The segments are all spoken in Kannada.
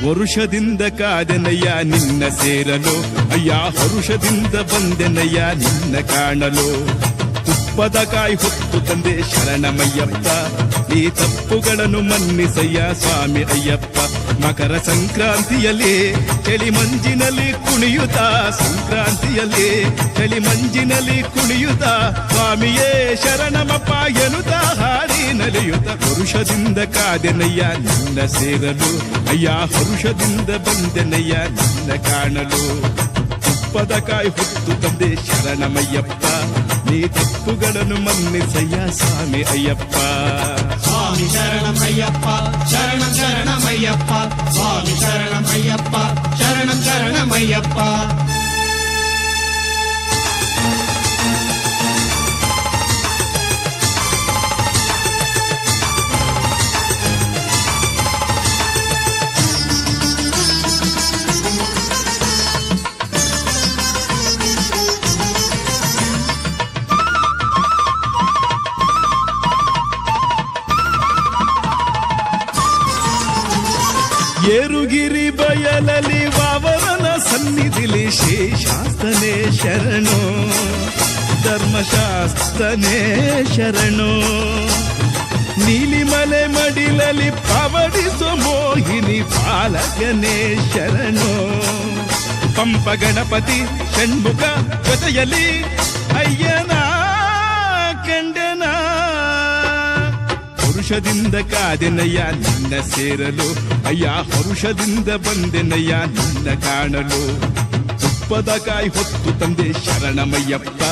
ವರುಷದಿಂದ ಕಾದೆನಯ್ಯ ನಿನ್ನ ಸೇರಲು, ಅಯ್ಯ ಹರುಷದಿಂದ ಬಂದೆನಯ್ಯ ನಿನ್ನ ಕಾಣಲು. ತುಪ್ಪದ ಕಾಯಿ ಹೊತ್ತು ತಂದೆ ಶರಣಮಯ್ಯಪ್ಪ, ಈ ತಪ್ಪುಗಳನ್ನು ಮನ್ನಿಸಯ್ಯ ಸ್ವಾಮಿ ಅಯ್ಯಪ್ಪ. ಮಕರ ಸಂಕ್ರಾಂತಿಯಲ್ಲಿ ಚಳಿ ಮಂಜಿನಲ್ಲಿ ಕುಣಿಯುತ್ತ, ಸಂಕ್ರಾಂತಿಯಲ್ಲಿ ಚಳಿ ಮಂಜಿನಲ್ಲಿ ಕುಣಿಯುತ್ತ, ಸ್ವಾಮಿಯೇ ಶರಣಮಪ್ಪ ಎನ್ನುತ್ತ ಹಾಡಿ ನಲಿಯುತ್ತ. ಹರುಷದಿಂದ ಕಾದೆನಯ್ಯ ನಿನ್ನ ಸೇರಲು, ಅಯ್ಯ ಹರುಷದಿಂದ ಬಂದೆನಯ್ಯ ನಿನ್ನ ಕಾಣಲು. ತುಪ್ಪದ ಕಾಯಿ ಹೊತ್ತು ತಂದೆ ಶರಣಮಯ್ಯಪ್ಪ, ನೀ ತಪ್ಪುಗಳನ್ನು ಮನ್ನಿಸಯ್ಯ ಸ್ವಾಮಿ ಅಯ್ಯಪ್ಪ. ಸ್ವಾಮಿ ಶರಣಮಯ್ಯಪ್ಪ, ಶರಣಂ ಶರಣಮಯ್ಯಪ್ಪ, ಸ್ವಾಮಿ ಶರಣಮಯ್ಯಪ್ಪ, ಶರಣಂ ಶರಣಮಯ್ಯಪ್ಪ. ಏರುಗಿರಿ ಬಯಲಲ್ಲಿ ವಾವರನ ಸನ್ನಿಧಿಲಿ ಶೇಷಾಸ್ತನೇ ಶರಣು, ಧರ್ಮಶಾಸ್ತನೇ ಶರಣು. ನೀಲಿಮಲೆ ಮಡಿಲಲ್ಲಿ ಪವಡಿಸೋ ಮೋಹಿನಿ ಪಾಲಕನೇ ಶರಣು. ಪಂಪ ಗಣಪತಿ ಷಣ್ಮುಖ ಜೊತೆಯಲ್ಲಿ ಅಯ್ಯನ ಕಂಡನ. ಹರುಷದಿಂದ ಕಾದೆನಯ್ಯ ನಿನ್ನ ಸೇರಲು, ಅಯ್ಯ ಹರುಷದಿಂದ ಬಂದೆನಯ್ಯ ನಿನ್ನ ಕಾಣಲು. ತುಪ್ಪದ ಕಾಯಿ ಹೊತ್ತು ತಂದೆ ಶರಣಮಯ್ಯಪ್ಪ,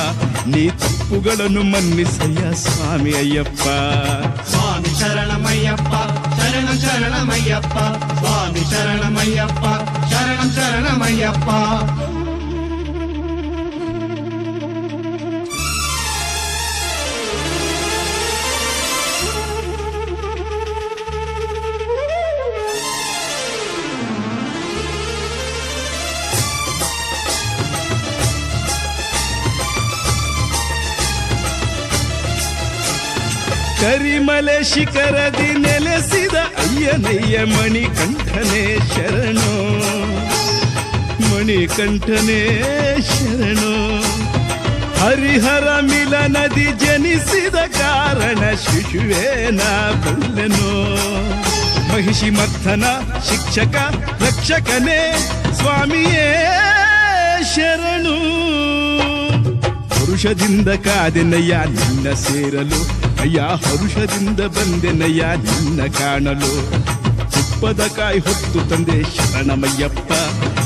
ನೀ ತಪ್ಪುಗಳನ್ನು ಮನ್ನಿಸಯ್ಯ ಸ್ವಾಮಿ ಅಯ್ಯಪ್ಪ. ಸ್ವಾಮಿ ಶರಣಮಯ್ಯಪ್ಪ, ಶರಣಂ ಶರಣಮಯ್ಯಪ್ಪ, ಸ್ವಾಮಿ ಶರಣಮಯ್ಯಪ್ಪ, ಶರಣಂ ಶರಣಮಯ್ಯಪ್ಪ. ಕರಿಮಲೆ ಶಿಖರದಿ ನೆಲೆಸಿದ ಅಯ್ಯನಯ್ಯ ಮಣಿಕಂಠನೇ ಶರಣು, ಮಣಿಕಂಠನೇ ಶರಣು. ಹರಿಹರ ಮಿಲನದಿ ಜನಿಸಿದ ಕಾರಣ ಶಿಶುವೇನ ಬಲ್ಲೆನು. ಮಹಿಷಿ ಮರ್ಥನ ಶಿಕ್ಷಕ ರಕ್ಷಕನೇ ಸ್ವಾಮಿಯೇ ಶರಣು. ಹರುಷದಿಂದ ಕಾದೆನಯ್ಯ ನಿನ್ನ ಸೇರಲು, ಅಯ್ಯ ಹರುಷದಿಂದ ಬಂದೆನಯ್ಯ ನಿನ್ನ ಕಾಣಲು. ತುಪ್ಪದ ಕಾಯಿ ಹೊತ್ತು ತಂದೆ ಶರಣಮಯ್ಯಪ್ಪ,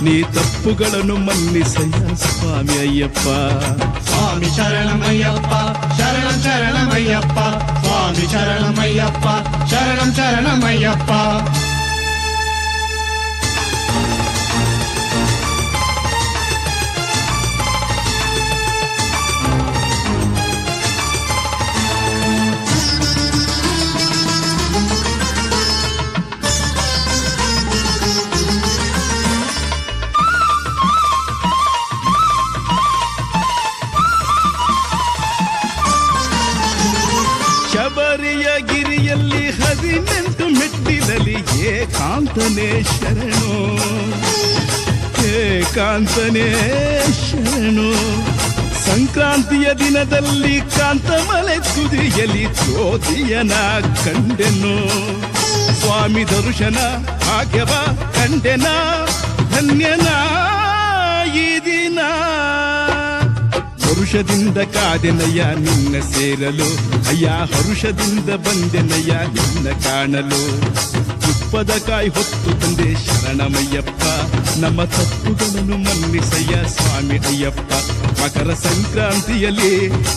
ನೀ ತಪ್ಪುಗಳನ್ನು ಮನ್ನಿಸಯ್ಯ ಸ್ವಾಮಿ ಅಯ್ಯಪ್ಪ. ಸ್ವಾಮಿ ಶರಣಮಯ್ಯಪ್ಪ, ಶರಣಂ ಶರಣಮಯ್ಯಪ್ಪ, ಸ್ವಾಮಿ ಶರಣಮಯ್ಯಪ್ಪ, ಶರಣಂ ಶರಣಮಯ್ಯಪ್ಪ. ಶಬರಿಯ ಗಿರಿಯಲ್ಲಿ 18 ಮೆಟ್ಟಿಲಲ್ಲಿ ಏಕಾಂತನೇ ಶರಣು, ಏಕಾಂತನೇ ಶರಣು. ಸಂಕ್ರಾಂತಿಯ ದಿನದಲ್ಲಿ ಕಾಂತಮಲೆ ತುದಿಯಲ್ಲಿ ಜ್ಯೋತಿಯನ ಕಂಡೆನು. ಸ್ವಾಮಿ ದರ್ಶನ ಭಾಗ್ಯವ ಕಂಡೆನ, ಧನ್ಯನ ಈ ದಿನ. ಹರುಷದಿಂದ ಕಾದೆನಯ್ಯ ನಿನ್ನ ಸೇರಲು, ಅಯ್ಯ ಹರುಷದಿಂದ ಬಂದೆನಯ್ಯ ನಿನ್ನ ಕಾಣಲು. ತುಪ್ಪದ ಕಾಯಿ ಹೊತ್ತು ತಂದೆ ಶರಣಮಯ್ಯಪ್ಪ, ನಮ್ಮ ತಪ್ಪುಗಳನ್ನು ಮನ್ನಿಸಯ್ಯ ಸ್ವಾಮಿ ಅಯ್ಯಪ್ಪ. ಮಕರ ಸಂಕ್ರಾಂತಿಯಲ್ಲಿ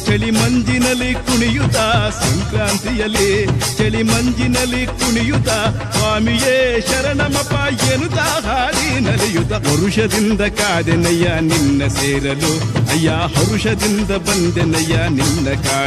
ಚಳಿ ಮಂಜಿನಲ್ಲಿ ಕುಣಿಯುತ್ತ, ಸಂಕ್ರಾಂತಿಯಲ್ಲಿ ಚಳಿ ಮಂಜಿನಲ್ಲಿ ಕುಣಿಯುತ್ತ, ಸ್ವಾಮಿಯೇ ಶರಣಮಪ್ಪ ಎನ್ನುತ್ತ ಹಾಡಿ ನಲಿಯುತ್ತ. ಹರುಷದಿಂದ ಕಾದೆನಯ್ಯ ನಿನ್ನ ಸೇರಲು, ಅಯ್ಯ ಹರುಷದಿಂದ ಬಂದೆನಯ್ಯ ನಿನ್ನ ಕಾಣ.